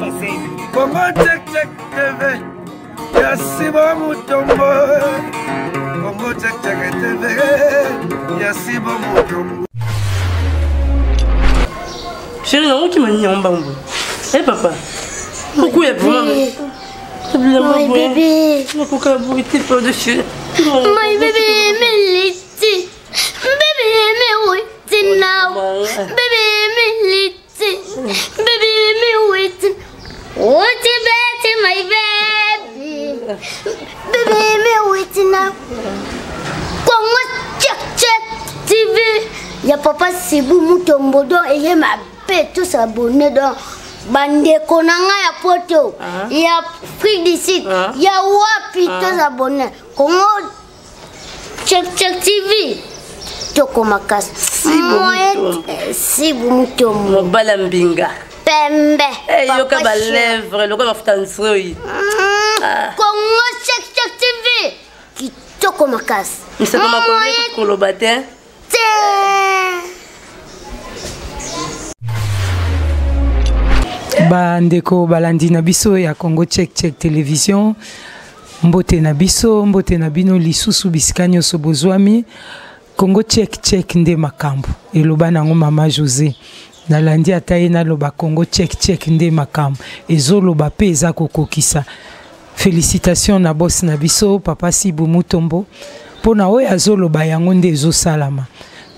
Congo check check TV. Yasibo Mutombo. Congo check check TV. Yasibo Mutombo. Chérie, non, qui m'a dit en bambou. Eh papa, pourquoi il y a pour maman? My baby. Pourquoi vous êtes pas de chez? My baby, me liti. Baby, me waiting now. Baby, me liti. Baby, me waiting. What you bet, my baby? Baby, me waiting now. Congo check check TV. Y'a papa Sibou Mutombo donc et y'a ma bête tous abonnés donc. Bande konanga ya poto, ya Afrique du Sud, ya wapi tous abonnés. Congo check check TV. Toko makas. Sibou Mutombo. Balambinga. Pembe. Eh yo ka ba lèvre, le ka ftansoi. Congo check check TV. Qui toko makas. Mais ça m'a collé pour le baptême. Bandeko balandi na biso ya Congo check check télévision mbote na biso mbote na bino lisusu biskanyo so bozwami Congo check check nde makambo eloba nango mama José nalandi ataye na loba Congo check check nde makambo ezoloba pe eza kokokisa. Félicitations na boss na biso papa Sibou Mutombo pona oyo azoloba yango nde ezosalama.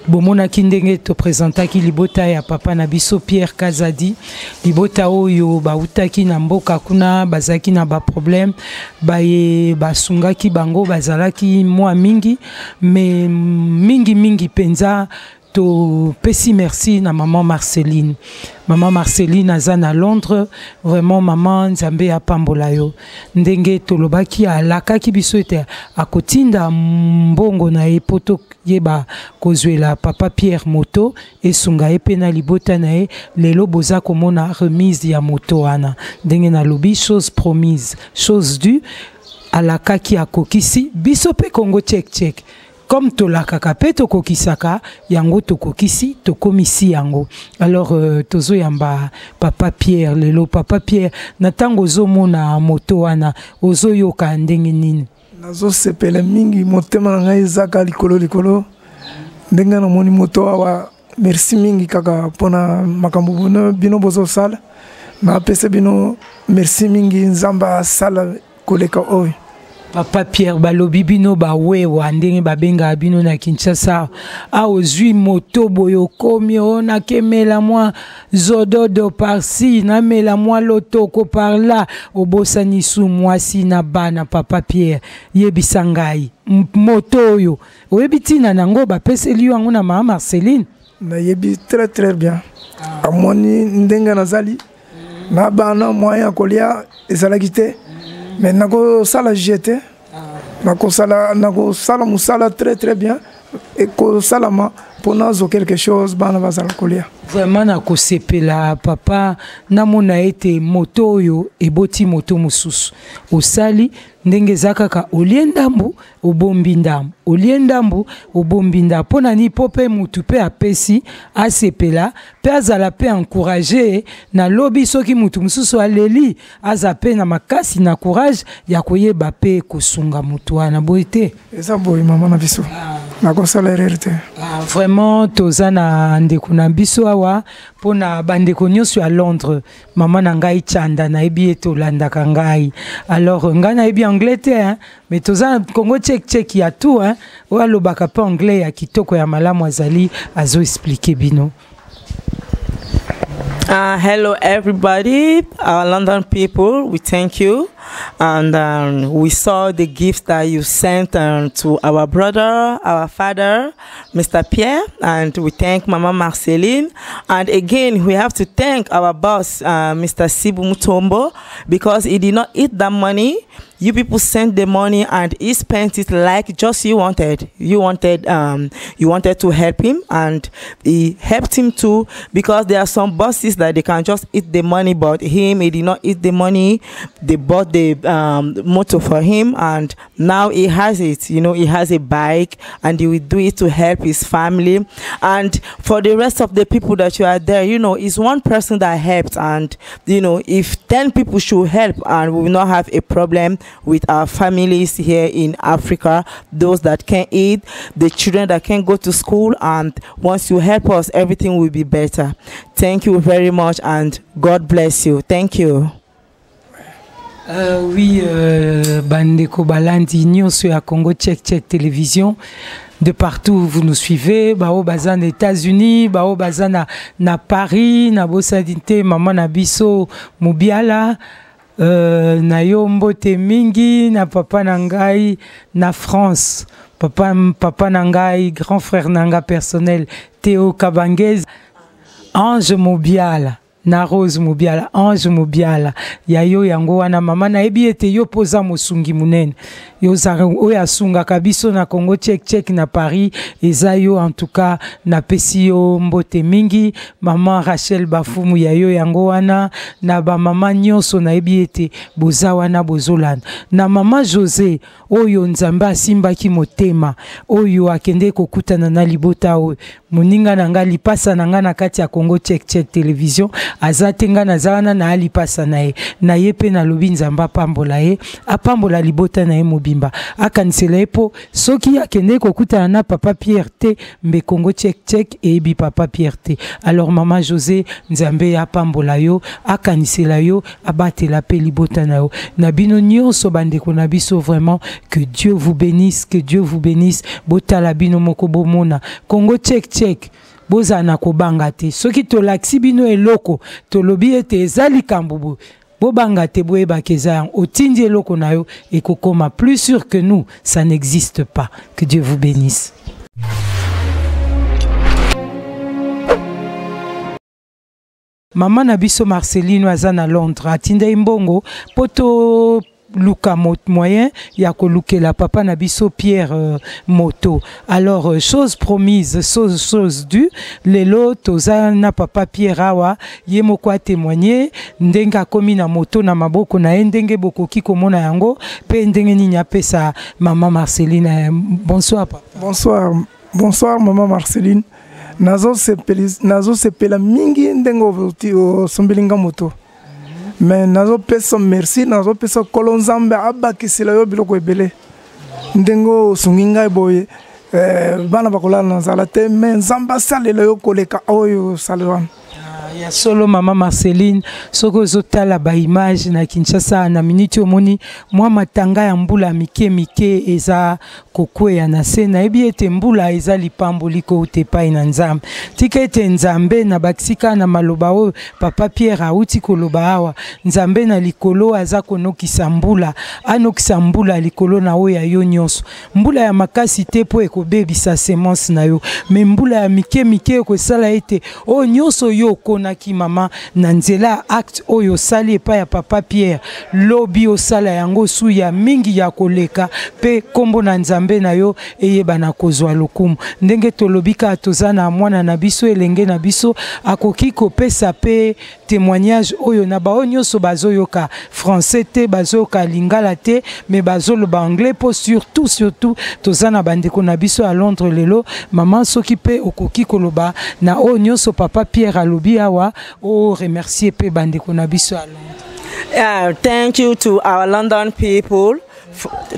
Bomona kindenge to présentaki libota ya papa na biso Pierre Kazadi libota oyo bautaki na mboka kuna bazaki na ba problème baye basungaki bango bazalaki mwa mingi mais mingi penza to pesi merci na maman Marceline. Maman Marceline aza na Londres, vraiment maman nzambe ya pambola yo. Ndenge tolobaki alakaki biso ete akotinda mbongo na epoto yeba kozwela papa Pierre moto esunga epe na libota na e lelo boza komona remise ya moto ana. Ndenge na lobi chose promise, chose due alakaki akokisi biso pe Congo check check. Comme tolakaka pe tokokisaka yango tokokisi tokomisi yango. Alors tozo yamba papa Pierre lelo papa Pierre natango zomona moto wana ozo yoka ndenge nini. Nazo sepele mingi motema ngai ezaka likolo ndenge na moni moto awa merci mingi kaka pona makambo bino bozo sala na pese bino merci mingi nzamba sala koleka oyo. Papa Pierre balobi bino ba wewa ndenge babenga bino na Kinshasa a ozui moto boyo komi ona kemela mwa zododo par-ci na mela mwa lotoko par là obosani su mwasi na bana papa Pierre yebisa ngai moto yo oyebitina nango bapeseli yango na mama Marceline na yebi très bien amoni ndenga nazali na bana moya kolia ezalaki te. Mais nako sala jeté, nako sala musala très bien et ko salama pour nazo quelque chose bana bazala kolia. Vraiment nako sepela papa namona ete moto yo eboti moto mususu osali ndenge zakaka oliendambu obombi ndambu oliendambu obombi ndambu pona ni pope mutu pe apesi asepela pe azala pe encourager na lobi soki mutu mususu aleli azape na makasi na courage ya koyeba pe kosunga mutu wana boite eza boy mama na biso na kosala erreur te. Vraiment tozana ndeko na biso awa pona bandeko nyonso ya Londres mama na ngai chanda na ebi etolandaka ngai alors ngai na ebi anglais te hein mais tozana Congo check check ya tout hein oya lobaka pa anglais ya kitoko ya malamu azali azo expliquer bino. Hello everybody, our London people, we thank you. And we saw the gifts that you sent to our brother, our father, Mr. Pierre, and we thank Mama Marceline. And again, we have to thank our boss, Mr. Sibou Mutombo, because he did not eat that money. You people sent the money and he spent it like just you wanted. You wanted to help him, and he helped him too, because there are some bosses that they can just eat the money, but him, he did not eat the money. They bought the motor for him, and now he has it. You know, he has a bike, and he will do it to help his family. And for the rest of the people that you are there, you know, it's one person that helped, and you know, if 10 people should help, and we will not have a problem with our families here in Africa, those that can't eat, the children that can't go to school, and once you help us, everything will be better. Thank you very much, and God bless you. Thank you. Oui, Bandeko Balandi, nyonso ya Congo Check Télévision. De partout vous nous suivez, bao baza na États-Unis, bao baza na Paris, na bosadinte maman na biso Mubiala, na yo mbote mingi, na papa nangai na France, papa nangai, grand frère nanga personnel Théo Kabangez, Ange Mubiala. Na Rose Mubiala, Ange Mubiala, yayo yango wana mama na ebi ete yo poza mosungi munene. Yo zara oya sunga kabiso na Congo Check na Paris, eza yo en tout cas na pesi yo mbote mingi, maman Rachel Bafumu yayo yango wana, na ba mama nyonso na ebi ete boza wana bozolanda. Na mama José, oyo nzambe asimbaki motema, oyo akende kokutana na libota oyo, muninga nanga lipasa nanga na kati ya Congo Check Télévision, azatenga na zawana na alipasa na ye pe na lobi nzamba pambola ye, apambola libota na ye mobimba, akanisela ye po, soki akende kokutana na papa Pierre te, mbe Congo Check ebi papa Pierre te. Alors maman José, nzambe apambola yo, akanisela yo, abatela pe libota na yo. Na bino nyonso bandeko na biso, vraiment, que Dieu vous bénisse, que Dieu vous bénisse, botala bino moko bomona. Congo Check, boza na kobanga te. Soki to laksi bino eloko, to lobi ete ezali kambubu, bobanga te boeba keza otindi eloko na yo et kokoma plus sûr que nous, ça n'existe pas. Que Dieu vous bénisse. Maman na biso Marceline azana Londres, atinda imbongo poto Luka moyen ya koluke la papa na biso Pierre moto. Alors chose promise, chose due, lelo toza na papa Pierre awa ye moko a témoigner ndenga komi na moto na maboko na ndenge bokoki komona yango pe ndenge nini apesa maman Marceline. Bonsoir papa. Bonsoir maman Marceline. Nazo sepela mingi ndengo sombelinga moto. Mais nazo pesa merci, nazo pesa kolonzambe abakisila yo biloko ebele. Ndengo sunginga boye bana bakola na zala te, mais nzamba salela yo koleka oyo salwan. Ya solo maman Marceline, soko zotala ba image na Kinshasa na minute omoni mwa matanga ya mbula mike eza kokwe ya nase na ebi ete mbula eza lipambo liko utepai na nzambe. Tika ete nzambe na baksika na maloba o papa Pierre auti koloba awa, nzambe na likolo aza konokisa mbula, anokisa mbula likolo na o ya yo nyonso. Mbula ya makasi te po ekobebisa semence na yo, me mbula ya mike ekosala ete o nyonso yo kona ki mama na nzela acte oyo sali epa ya papa Pierre lobi osala yango su ya mingi ya koleka pe kombo na nzambe na yo eyeba na kozwa lokumu. Ndenge tolobika toza na mwana na biso elenge na biso akoki kopesa pe témoignage oyo na bao nyonso bazoyoka français te, bazoyoka lingala te, mais bazoloba anglais po surtout toza na bandeko na biso à Londres lelo. Maman soki pe okoki koloba na o nyonso papa Pierre alobi awa o remercier pe bandeko na biso à Londres. Thank you to our London people.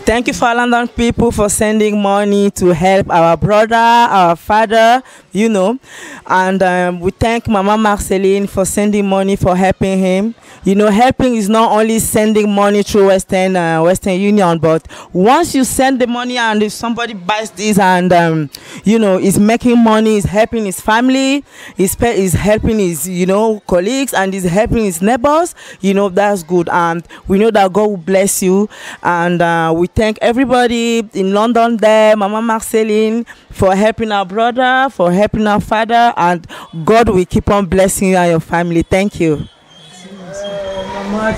Thank you for London people for sending money to help our brother, our father, you know. And we thank Mama Marceline for sending money for helping him. You know, helping is not only sending money through Western Union, but once you send the money and if somebody buys this and, you know, is making money, is helping his family, is helping his, you know, colleagues and is helping his neighbors, you know, that's good. And we know that God will bless you. And we thank everybody in London there, Mama Marceline, for helping our brother, for helping our father, and God will keep on blessing you and your family. Thank you.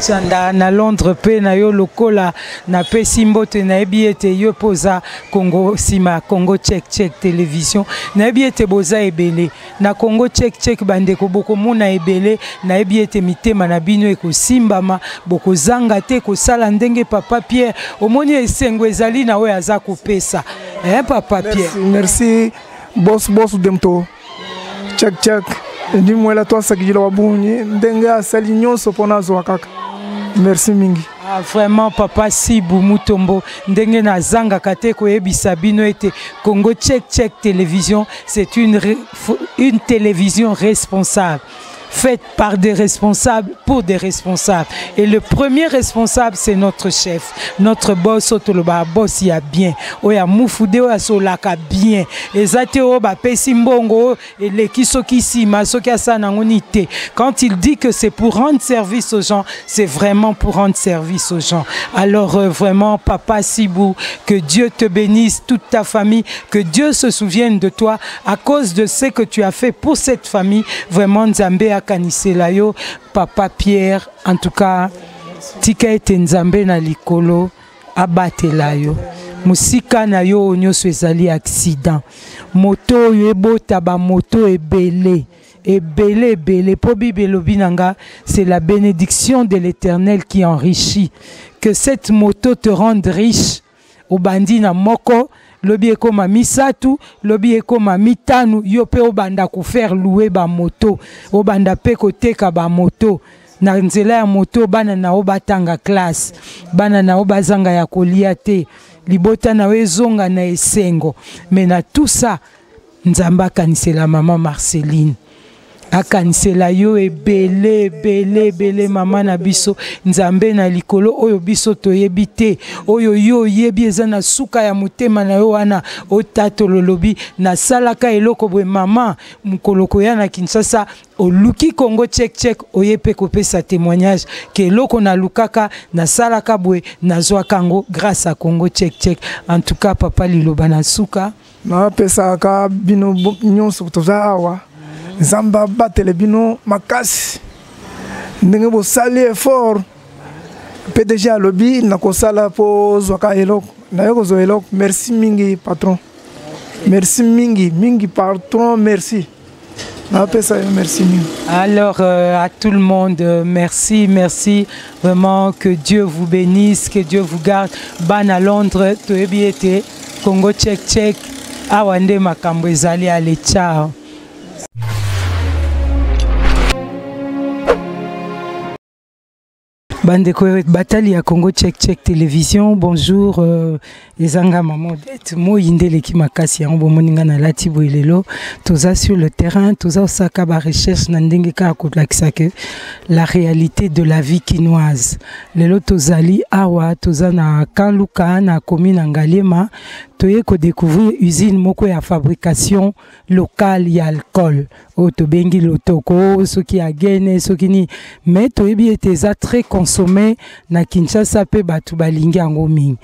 Chanda na Londres pe na yo lokola na pe simbote na ebiete yo poza Congo sima Congo Check télévision na ebiete boza ebele na Congo Check bande ko boko mona ebele na ebiete mitema na bino eko simbama boko zanga te ko sala ndenge papa Pierre omoni esengo ezali na we aza kopesa papa Pierre merci boss demto check ndi mwela to sakijilo wabunyi ndenge asali nyonso pona zo kaka merci mingi. Vraiment papa Sibou Mutombo ndenge na zanga kate ko yebisa bino ete Congo Check télévision c'est une télévision responsable faite par des responsables pour des responsables et le premier responsable c'est notre chef notre boss otoloba boss ya bien oya mufude oya solaka bien ezate o ba pesi mbongo et lekiso kisima soki asana ngonite quand il dit que c'est pour rendre service aux gens c'est vraiment pour rendre service aux gens alors vraiment papa Sibou que Dieu te bénisse toute ta famille que Dieu se souvienne de toi à cause de ce que tu as fait pour cette famille vraiment Nzambe akanisela yo papa Pierre en tout cas tika ete Nzambe na likolo abatela yo musika na yo nyonso ezali accident moto yo ebota ba moto ebele po Bible binanga c'est la bénédiction de l'Éternel qui enrichit que cette moto te rende riche au bandina moko lobi ekoma misatu lobi ekoma mitanu yo pe obanda ko faire louer ba moto obanda pe koteka ba moto na nzela ya moto bana na obatanga classe bana na obazanga ya kolia te libota na wezonga na esengo mais na tout ça Nzamba kanisela maman Marceline akanisela yo ebele mama na biso Nzambe na likolo oyo biso toyebite oyo yo yebi eza na suka ya mutema na yo wana otato lolobi na salaka eloko bwe mama mukoloko ya na Kinshasa oluki Congo Check oyepe kopesa témoignage ke eloko na lukaka na salaka bwe na zwa kango grâce à Congo Check en tout cas papa liloba na suka na pesa ka bino nyonso toza awa Zamba batele bino makasi ndenge bo sali effort PDG alobi na ko sala po zwaka eloko na yo zo eloko merci mingi patron merci mingi patron merci na pesa merci mingi. Alors à tout le monde merci vraiment que Dieu vous bénisse que Dieu vous garde ban à Londres to ebiete Congo Check awande makambo ezali ale ciao. Bandeko batali ya Congo Check télévision bonjour ezanga maman det mo yindele ki makasi ya bomoninga na lati boilelo toza sur le terrain toza osaka ba recherche na ndenge ka kolakisa que la réalité de la vie quinoise lelo tozali awa toza na Kaluka na commune Ngaliema toye ko découvrir usine moko ya fabrication locale ya alcool o to bengi lotoko soki agene soki ni mais toyebi eteza très consommé na Kinshasa pe batu balingi yango mingi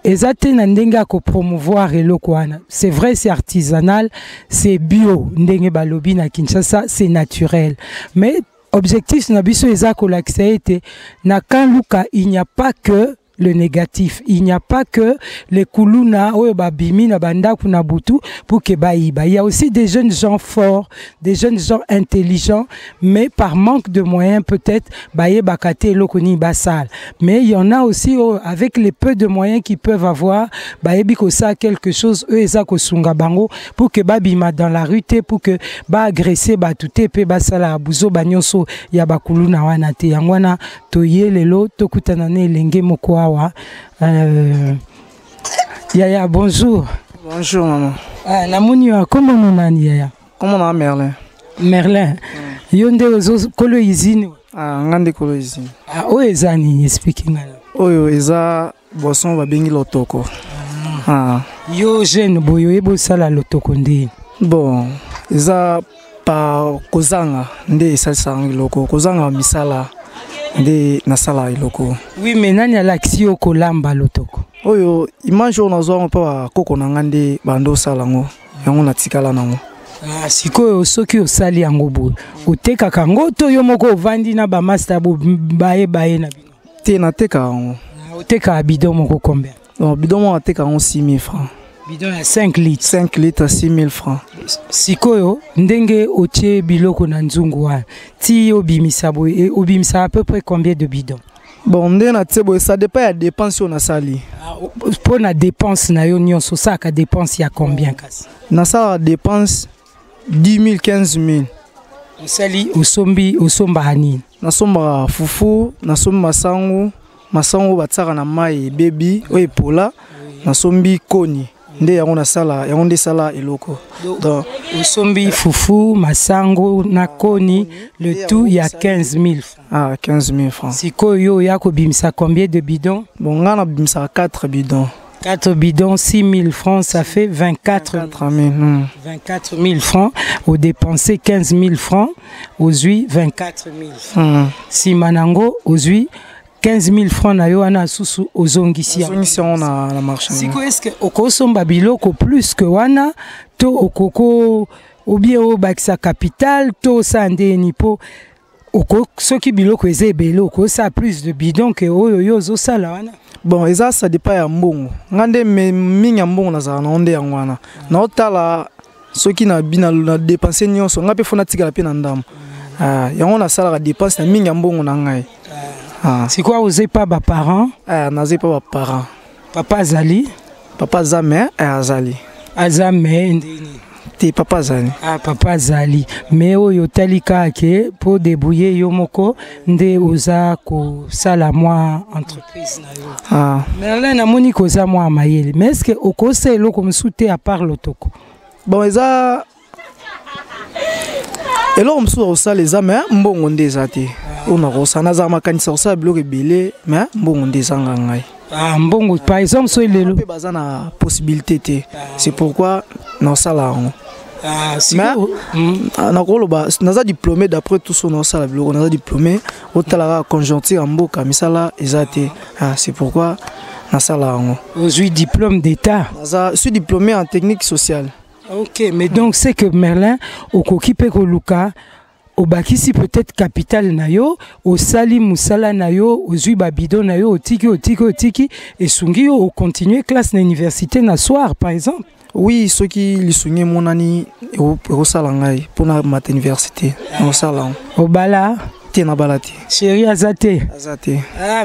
ezate na ndenge ko promouvoir eloko wana c'est vrai c'est artisanal c'est bio ndenge balobi na Kinshasa c'est naturel mais objectif na biso eza ko lakisa ete na Kaluka il n'y a pas que le négatif, il n'y a pas que les kuluna ou babimi na banda kuna butu pour que baïba. Il y a aussi des jeunes gens forts, des jeunes gens intelligents, mais par manque de moyens peut-être baïe bakate lokoni basal. Mais il y en a aussi avec les peu de moyens qu'ils peuvent avoir, baïe biko ça quelque chose eux eza ko sunga bango pour que babima dans la rue pour que ba agresser ba tuté pe basala abuzo banyoso ya bakuluna wana te yangwana toye lelo tokutana ne lenge moko. Yaya, bonjour. Bonjour, maman. Namoni wa comment on a Yaya? Comment on a Merlin? Merlin. Yonde ozo kolo izini. Ngande kolo izini. O ezani speaking. Oyo eza boisson ba bengi lotoko. Yo jeune boyo ebo sala lotoko ndi. Bon, eza pa kozanga nde salsa ngiloko kozanga misala. De nasala iloko. Oui, mais nani alaksi o kolamba lotoko. Oyo image on azwa pa koko na ngande bando salango yango na tikala nango. sikoyo soki osali yango boye otekaka yango to yo moko ovandi na bamaster baye na bino te nateka yango otekaka bidon moko combien? Non, bidon moko ateka yango 6 000 francs. Bidon ya 5 litres. 5 litres 6 000 francs. Sikoyo ndenge otie biloko na nzungu wana ti obimisa boye obimisa à peu près combien de bidons? Bon, ndena tsebo ça dépend ya dépense on a sali. Pour na dépense na yo nyonso saka dépense ya combien kasi? Na sala dépense 10 000 15 000. Osali osomba hani? Na somba fufu, na somba masango batsaka na mai baby oye pola, na sombi koni. Nde yango na sala, yango nde sala eloko. Donc osombi fufu, masango na koni, le tout il y a 15 000 francs. Ah, 15 000 francs. Sikoyo yako bimisa combien de bidons? Bon, ngana bimisa 4 bidons. 4 bidons, 6 000 francs, ça fait 24 000 francs. Au dépenser 15 000 francs, aux huit 24 000 francs. Si manango, aux huit 15 000 francs na yo ana susu ozongisi on a la marchandise. Siko est-ce que okosomba biloko plus que wana to okoko ou bien au baksa capital to sande nipo oko soki biloko ezebele oko ça plus de bidon que oyo yo zo sala wana? Bon, ça dépend ya mbongo. Ngande mingi mbongo na za na onde yango wana. Na otala soki na bina na dépenser nyonso ngape fona tika la pe na ndam. Yango na sala dépense na mingi mbongo na ngai. C'est quoi, vous n'avez pas de parents? N'avez pas de parents. Papa Zali? Papa Zame et Azali. Azame, t'es Papa Zali. Ah, Papa Zali. Mais au yotalika ke pour débrouiller yomoko nde oza ko sala moi entreprise na yo. Mais là na moni ko za moi mayele. Mais est-ce que okose lo comme souté à part lotoko? Bon, eza elo msu osala les ame mbongo ndeza te. On a reçu un azar makanisa osala biloko ebele mais mbongo ndezanga ngai. Mbongo par exemple so lelo pe bazana possibilité te. C'est pourquoi na sala ngo. Na koloba naza diplômé d'après tout son osala biloko naza diplômé otala conjoncture mboka misala ezate. C'est pourquoi na sala ngo. Aujourd'hui diplôme d'état. Je suis diplômé en technique sociale. OK, mais donc c'est que Merlin okokipe ko luka au bakisi peut-être capital nayo au sali musala nayo au zui babido nayo au tiki et sungi au continuer classe na université na soir par exemple. Oui, ceux qui li sungi monani au salangai pour na mat université au salon au bala na balati chérie azate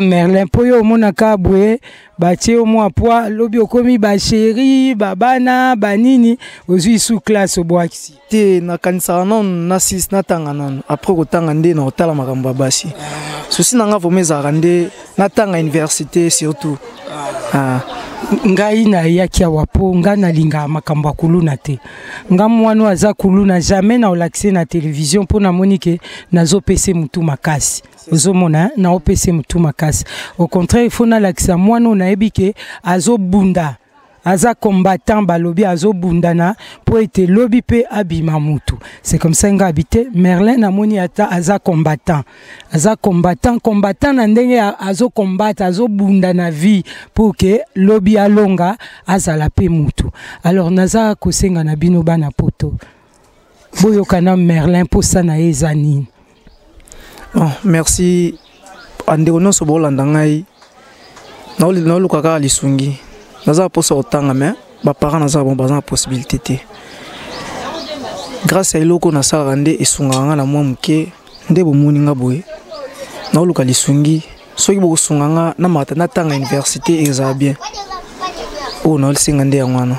Merlin poyo monaka bwe batie au moins poids lobi okomi ba chérie babana banini ozui sous classe au boakisi te na kanisa non na sis na tanga non après kotanga nde na otala makambo basi souci nanga vomeza rande na tanga université surtout ngai na yaki wapo nga na linga makambo kuluna te nga mwana aza kuluna jamais na olaxé na télévision pour na monike nazo pese mutu makasi ozomona na opese mutu makasi au contraire il faut na laxa mwana na ebike azo bunda aza combattant balobi azo bundana pour être lobby pe abima mutu. C'est comme ça nga habité Merlin na moni ata aza combattant na ndenge azo combattre azo bundana vie pour que lobby alonga azala pe mutu. Alors naza kosenga na bino bana poto boyo kana Merlin pour ça na ezani. Merci ande ono so bolanda ngai na lukaka lisungi naza posa otanga mais ba parents naza bon bazana possibilité te grâce à iloko na sala rande esunganga na mwa muke nde bomoni nga boye na luka lisungi soki bo sunganga na mata na tanga université eza bien o na lisinga nde yangwana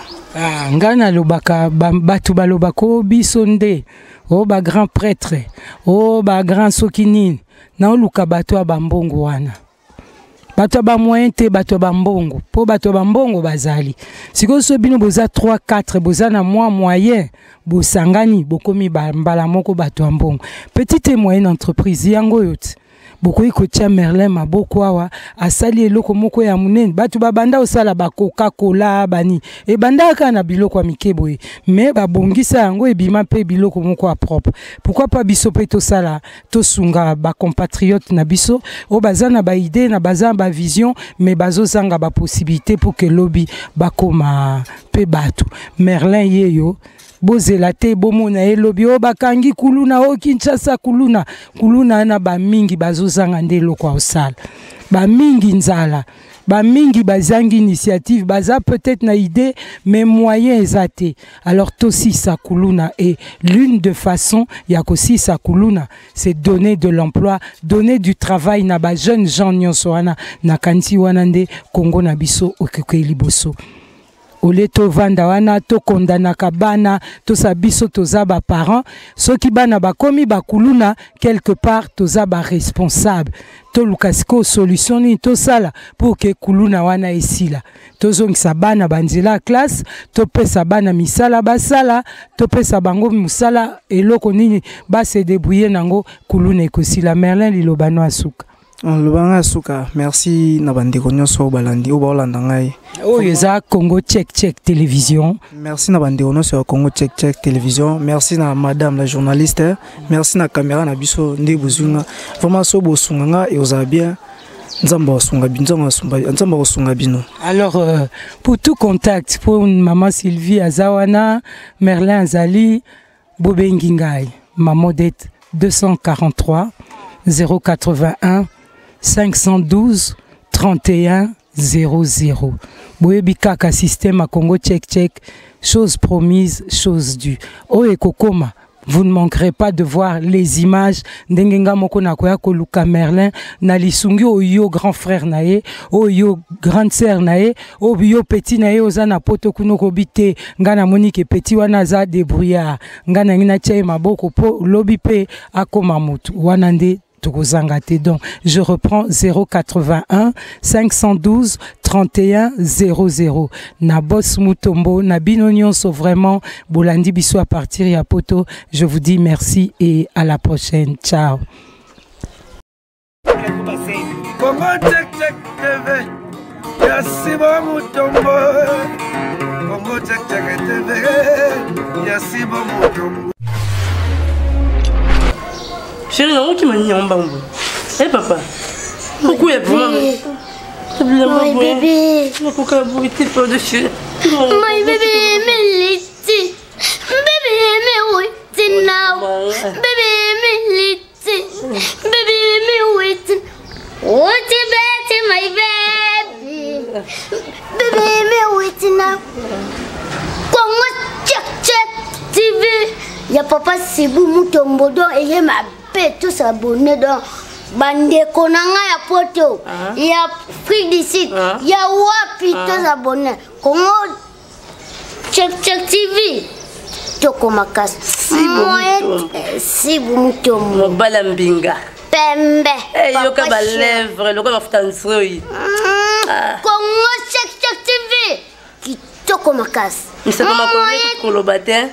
ngana lobaka batu balobako biso nde o ba grand prêtre o ba grand sokini na luka batu abambongo wana bato ba moyen te bato ba mbongo po bato ba mbongo bazali siko so bino boza 3 4 boza na moyen bosangani bokomi mbala moko bato ba mbongo petite et moyenne entreprise yango yote bokoyi kotia Merlin maboko awa asali eloko moko ya munene bato babanda osala ba Coca-Cola bani e bandaka na biloko mikeboye mais babongisa yango ebima pe biloko moko a propre. Pourquoi pas biso pe to sala to sunga ba compatriotes na biso o bazana ba idée na bazana ba vision mais bazo zanga ba possibilité pour que lobby bakoma pe bato. Merlin yeyo bozela te bomona elobi o bakangi kuluna o Kinshasa kuluna na ba mingi bazozanga nde lokwa osala ba mingi nzala ba mingi bazangi initiative baza peut-être na idée mais moyen ezate alors tosi sa kuluna et l'une de façon ya kosi sa kuluna c'est donner de l'emploi donner du travail na ba jeunes gens nyonso wana na kanti wana nde Congo na biso okeke liboso ole to vanda wana to kondanaka bana to sabiso toza ba parents soki bana bakomi bakuluna quelque part toza ba responsable to lukasiko solution ni to sala pour que kuluna wana esila to zongisa bana banzela classe to pesa bana misala basala to pesa bango musala eloko nini ba se débrouiller nango kuluna ekosila Merlin lilobano asuka Lubanga suka, merci na bandeko nyonso balandi o baolanda ngai. Oyo za Congo Check Check Télévision. Merci na bandeko nyonso Congo Check Check Télévision. Merci na madame la journaliste. Merci na caméra na biso nde bozunga. Vraiment so bosunga nga et oza bien. Nzamba osunga bino. Alors pour tout contact pour maman Sylvie Azawana, Merlin Azali, Bobengi ngai, maman dette 243 081 512 31 00. Boyebi kaka système à Congo Check Check, chose promise, chose due. O ekokoma, vous ne manquerez pas de voir les images d'Engenga Moko Nakoya Koluka Merlin, Nalisungi Oyo grand frère nae, Oyo grande sœur nae, Oyo petit nae Ozana poto kuno kobite, Ngana Monique petit wana za débrouillard, Ngana ngina tchaye maboko po lobi pe akoma mutu wanande. Donc, je reprends 081 512 31 00. Na boss Mutombo, na binonion so vraiment, Bolandi biso à partir ya poto. Je vous dis merci et à la prochaine. Ciao. Chérie, non, qui m'a dit en bambou. Eh papa, pourquoi est-ce que my baby, my baby, me litty, baby, me waiting now, baby, me litty, baby, me waiting. What you bet, my baby, baby, me waiting now. Congo Check Check TV, ya papa Sibou Mutombo don et ya ma tous abonnés dans Bandeko Nanga ya poto, ya Afrique du Sud, ya wapi tous abonnés. Congo Check Check TV, Toko Makas, Sibou Mutombo, Balambinga, Pembe, Yoka Balèvre, Yoka Baftansoi. Congo Check Check TV, qui Toko Makas. Mais c'est comment on est pour le bâtiment.